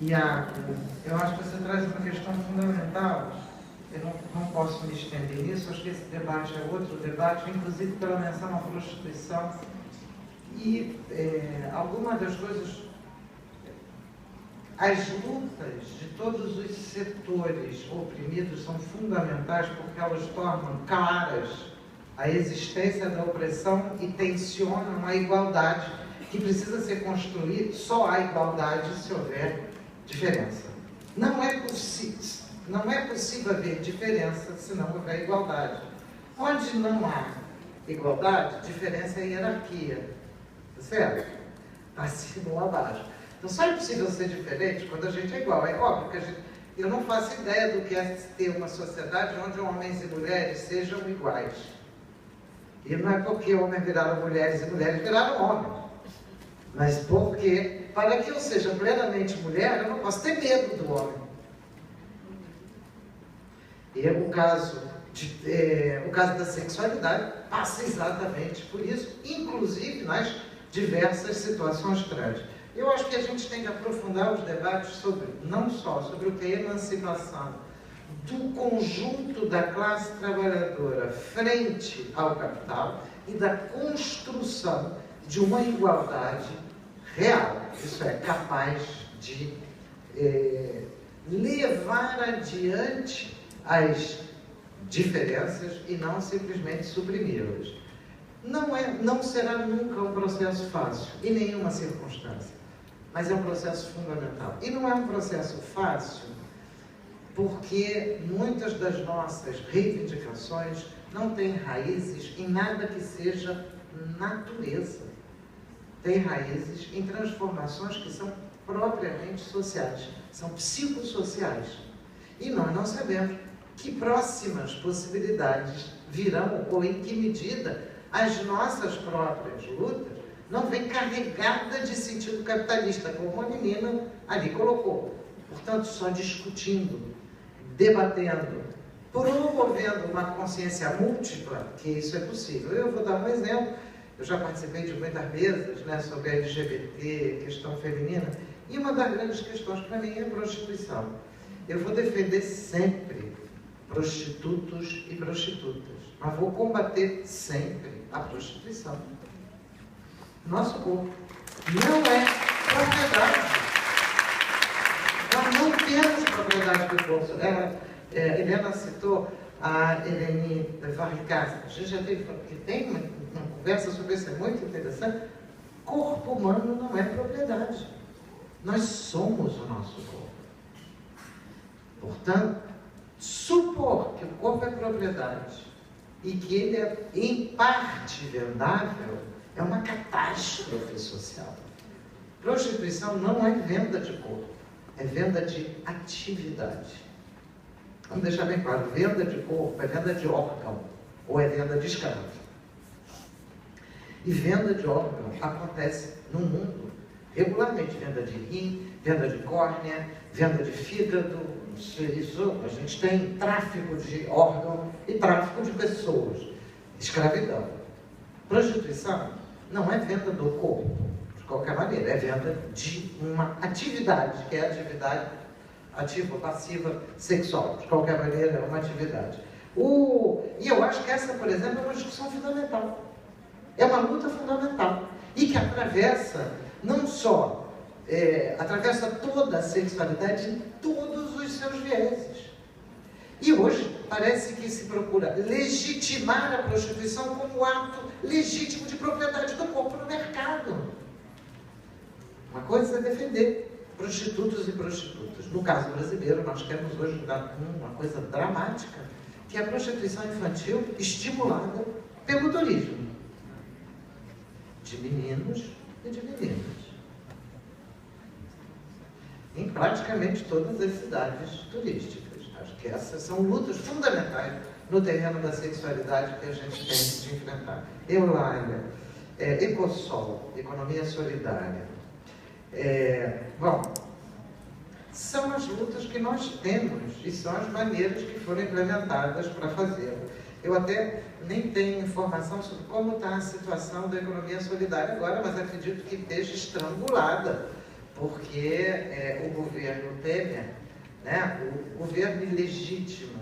Iago, eu acho que você traz uma questão fundamental. Eu não posso me estender nisso, acho que esse debate é outro debate, inclusive pela menção à prostituição. E algumas das coisas, as lutas de todos os setores oprimidos são fundamentais porque elas tornam claras a existência da opressão e tensionam a igualdade, que precisa ser construída. Só há igualdade se houver diferença. Não é possível haver diferença se não houver igualdade. Onde não há igualdade, diferença é hierarquia. Certo? Acima ou abaixo. Então só é possível ser diferente quando a gente é igual. É óbvio que eu não faço ideia do que é ter uma sociedade onde homens e mulheres sejam iguais. E não é porque homens viraram mulheres e mulheres viraram homens. Mas porque, para que eu seja plenamente mulher, eu não posso ter medo do homem. E o caso da sexualidade passa exatamente por isso, inclusive nas diversas situações trágicas. Eu acho que a gente tem que aprofundar os debates não só sobre o que é emancipação do conjunto da classe trabalhadora frente ao capital e da construção de uma igualdade real, isso é, capaz de levar adiante as diferenças e não simplesmente suprimi-las. Não será nunca um processo fácil, em nenhuma circunstância, mas é um processo fundamental. E não é um processo fácil porque muitas das nossas reivindicações não têm raízes em nada que seja natureza. Tem raízes em transformações que são propriamente sociais, são psicossociais. E nós não sabemos que próximas possibilidades virão ou em que medida as nossas próprias lutas não vêm carregadas de sentido capitalista, como a menina ali colocou. Portanto, só discutindo, debatendo, promovendo uma consciência múltipla, que isso é possível. Eu vou dar um exemplo. Eu já participei de muitas mesas, né, sobre LGBT, questão feminina, e uma das grandes questões para mim é a prostituição. Eu vou defender sempre prostitutos e prostitutas, mas vou combater sempre a prostituição. Nosso corpo não é propriedade. Nós não temos propriedade do corpo. Helena citou a Eleni Varricas. A gente já tem uma conversa sobre isso, é muito interessante. Corpo humano não é propriedade. Nós somos o nosso corpo. Portanto, supor que o corpo é propriedade e que ele é, em parte, vendável, é uma catástrofe social. Prostituição não é venda de corpo, é venda de atividade. Vamos deixar bem claro, venda de corpo é venda de órgão ou é venda de escravo. E venda de órgão acontece no mundo regularmente, venda de rim, venda de córnea, venda de fígado. Isso, a gente tem tráfico de órgão e tráfico de pessoas, escravidão. Prostituição não é venda do corpo, de qualquer maneira, é venda de uma atividade, que é a atividade ativa ou passiva sexual, de qualquer maneira é uma atividade. E eu acho que essa, por exemplo, é uma discussão fundamental, é uma luta fundamental, e que atravessa não só, atravessa toda a sexualidade em todos os seus vieses. E hoje parece que se procura legitimar a prostituição como ato legítimo de propriedade do corpo no mercado. Uma coisa é defender prostitutos e prostitutas. No caso brasileiro, nós temos hoje uma coisa dramática, que é a prostituição infantil estimulada pelo turismo. De meninos e de meninas. Em praticamente todas as cidades turísticas. Acho que essas são lutas fundamentais no terreno da sexualidade que a gente tem de enfrentar. Eulália, Ecosol, economia solidária. Bom, são as lutas que nós temos e são as maneiras que foram implementadas para fazê-lo. Eu até nem tenho informação sobre como está a situação da economia solidária agora, mas acredito que esteja estrangulada porque o governo Temer, né, o governo ilegítimo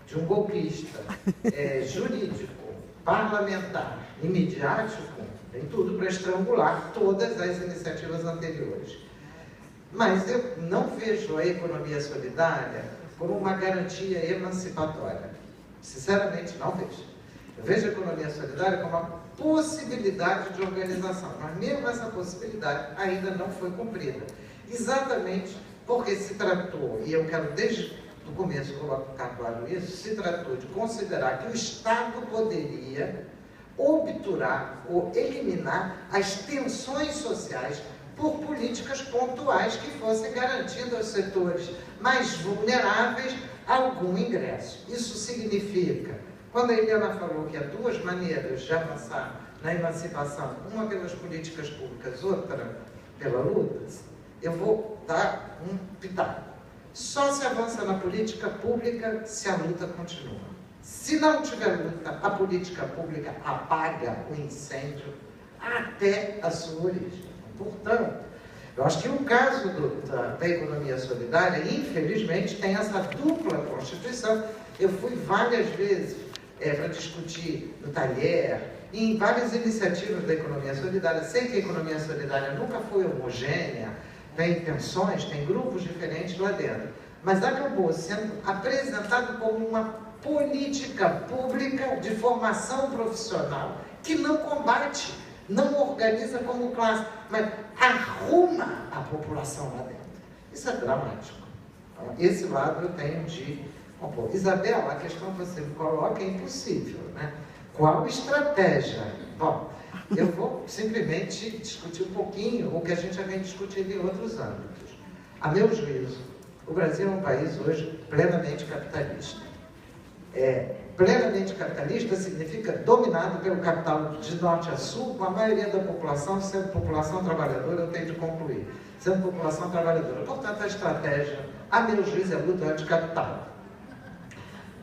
de um golpista jurídico, parlamentar e midiático, tem tudo para estrangular todas as iniciativas anteriores. Mas eu não vejo a economia solidária como uma garantia emancipatória. Sinceramente, não vejo. Eu vejo a economia solidária como uma possibilidade de organização, mas mesmo essa possibilidade ainda não foi cumprida. Exatamente porque se tratou, e eu quero desde o começo colocar claro isso, se tratou de considerar que o Estado poderia obturar ou eliminar as tensões sociais por políticas pontuais que fossem garantindo aos setores mais vulneráveis algum ingresso. Isso significa, quando a Eliana falou que há duas maneiras de avançar na emancipação, uma pelas políticas públicas, outra pela luta, eu vou dar um pitaco. Só se avança na política pública se a luta continua. Se não tiver luta, a política pública apaga o incêndio até a sua origem. Portanto, eu acho que o caso da economia solidária, infelizmente, tem essa dupla constituição. Eu fui várias vezes para discutir no Talher, em várias iniciativas da economia solidária. Sei que a economia solidária nunca foi homogênea, tem tensões, tem grupos diferentes lá dentro, mas acabou sendo apresentado como uma política pública de formação profissional que não combate, não organiza como classe, mas arruma a população lá dentro. Isso é dramático. Esse lado eu tenho de compor. Isabela, a questão que você me coloca é impossível, né? Qual estratégia? Bom, eu vou simplesmente discutir um pouquinho o que a gente já vem discutindo em outros âmbitos. A meu juízo, o Brasil é um país hoje plenamente capitalista. Plenamente capitalista significa dominado pelo capital de norte a sul, com a maioria da população sendo população trabalhadora, eu tenho de concluir, sendo população trabalhadora. Portanto, a estratégia, a meu juízo, é a luta anticapital.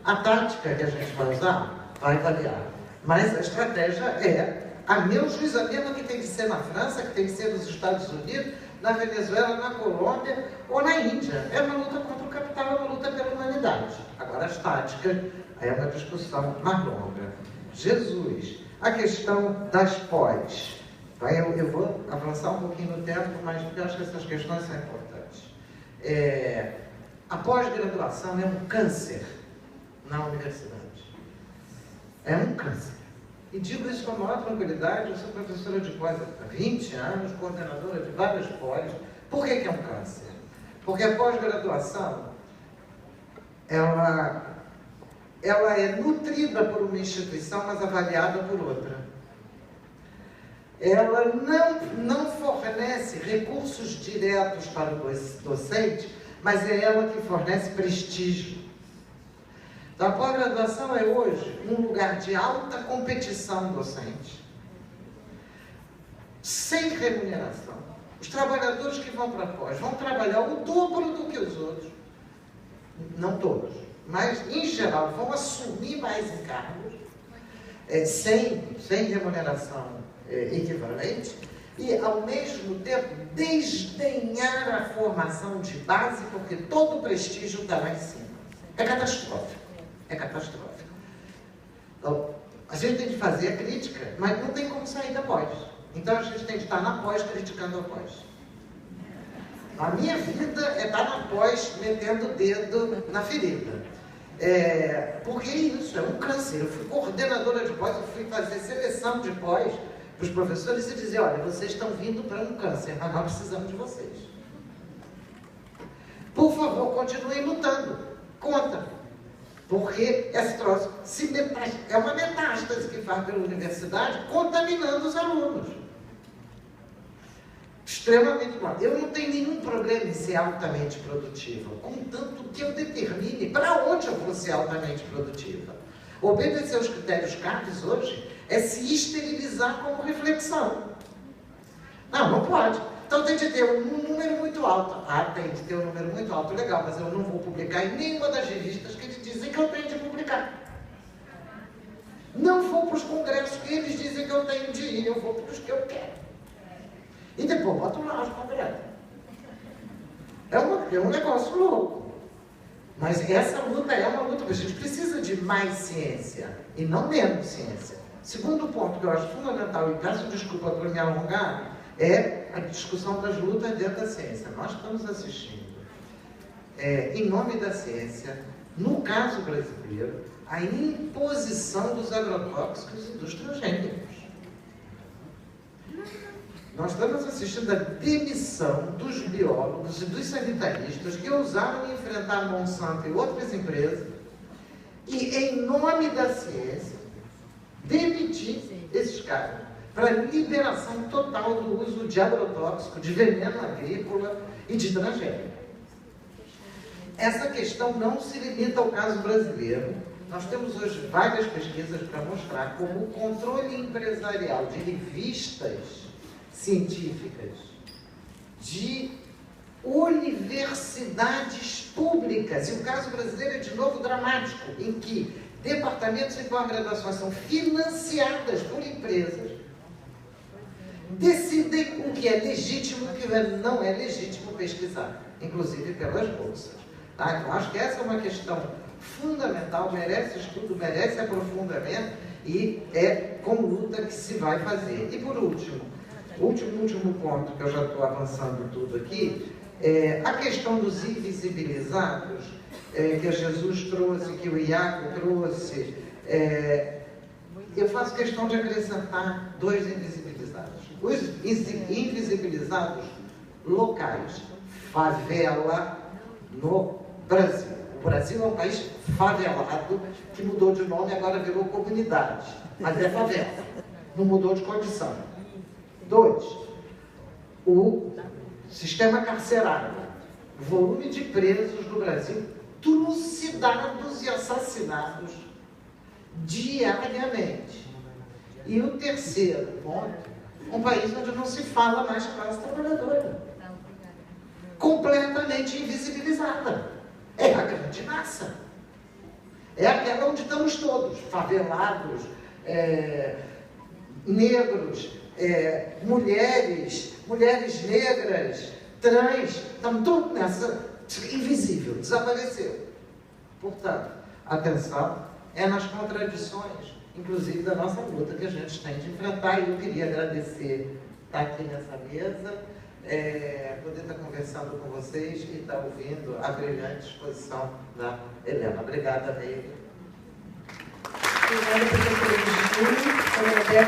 A tática que a gente vai usar vai variar, mas a estratégia a meu juízo, a mesma que tem que ser na França, que tem que ser nos Estados Unidos, na Venezuela, na Colômbia ou na Índia. É uma luta contra o capital, é uma luta pela humanidade. Agora, as táticas, aí é uma discussão mais longa. Jesus, a questão das pós. Eu vou avançar um pouquinho no tempo, mas eu acho que essas questões são importantes. A pós-graduação é um câncer na universidade. É um câncer. E digo isso com a maior tranquilidade, eu sou professora de pós há 20 anos, coordenadora de várias pós. Por que é um câncer? Porque a pós-graduação, ela é nutrida por uma instituição, mas avaliada por outra. Ela não fornece recursos diretos para o docente, mas é ela que fornece prestígio. Então, a pós-graduação é hoje um lugar de alta competição docente, sem remuneração. Os trabalhadores que vão para a pós vão trabalhar o dobro do que os outros, não todos, mas em geral vão assumir mais encargos, sem remuneração equivalente, e ao mesmo tempo desdenhar a formação de base, porque todo o prestígio está lá em cima. É catastrófico. É catastrófico. Então, a gente tem de fazer a crítica, mas não tem como sair da pós. Então, a gente tem de estar na pós criticando a pós. A minha vida é estar na pós metendo o dedo na ferida. Porque é isso, é um câncer. Eu fui coordenadora de pós, eu fui fazer seleção de pós para os professores e dizer, olha, vocês estão vindo para um câncer, mas nós precisamos de vocês. Por favor, continuem lutando contra. Porque esse troço é uma metástase que faz pela universidade, contaminando os alunos. Extremamente claro. Eu não tenho nenhum problema em ser altamente produtiva, contanto que eu determine para onde eu vou ser altamente produtiva. Obedecer aos critérios CAPES hoje é se esterilizar como reflexão. Não pode. Então tem de ter um número muito alto. Tem de ter um número muito alto, legal, mas eu não vou publicar em nenhuma das revistas que dizem que eu tenho de publicar. Não vou para os congressos que eles dizem que eu tenho de ir, eu vou para os que eu quero. E depois boto lá os congressos. porque é um negócio louco. Mas essa luta é uma luta, a gente precisa de mais ciência e não menos ciência. Segundo ponto que eu acho fundamental, e peço desculpa por me alongar, é a discussão das lutas dentro da ciência. Nós estamos assistindo, em nome da ciência, no caso brasileiro, a imposição dos agrotóxicos e dos transgênicos. Nós estamos assistindo a demissão dos biólogos e dos sanitaristas que ousaram enfrentar Monsanto e outras empresas e, em nome da ciência, demitir esses caras para liberação total do uso de agrotóxico, de veneno agrícola e de transgênico. Essa questão não se limita ao caso brasileiro. Nós temos hoje várias pesquisas para mostrar como o controle empresarial de revistas científicas, de universidades públicas, e o caso brasileiro é de novo dramático, em que departamentos e pós-graduações são financiadas por empresas, decidem o que é legítimo e o que não é legítimo pesquisar, inclusive pelas bolsas. Tá? Então, acho que essa é uma questão fundamental, merece estudo, merece aprofundamento, e é com luta que se vai fazer. E por último ponto, que eu já estou avançando tudo aqui, a questão dos invisibilizados, que a Jesus trouxe, que o Iago trouxe, eu faço questão de acrescentar 2 invisibilizados. Os invisibilizados locais, favela no Brasil. O Brasil é um país favelado, que mudou de nome e agora virou comunidade, mas é favela, não mudou de condição. 2, o sistema carcerário, o volume de presos no Brasil, trucidados e assassinados diariamente. E o terceiro ponto, um país onde não se fala mais classe trabalhadora, completamente invisibilizada. É a grande massa. É aquela onde estamos todos, favelados, negros, mulheres negras, trans, estamos todos nessa, invisível, desapareceu. Portanto, atenção, é nas contradições, inclusive da nossa luta, que a gente tem de enfrentar, e eu queria agradecer estar aqui nessa mesa, poder estar conversando com vocês e estar ouvindo a brilhante exposição da Helena. Obrigada, Neide. Obrigada, professora Virginia.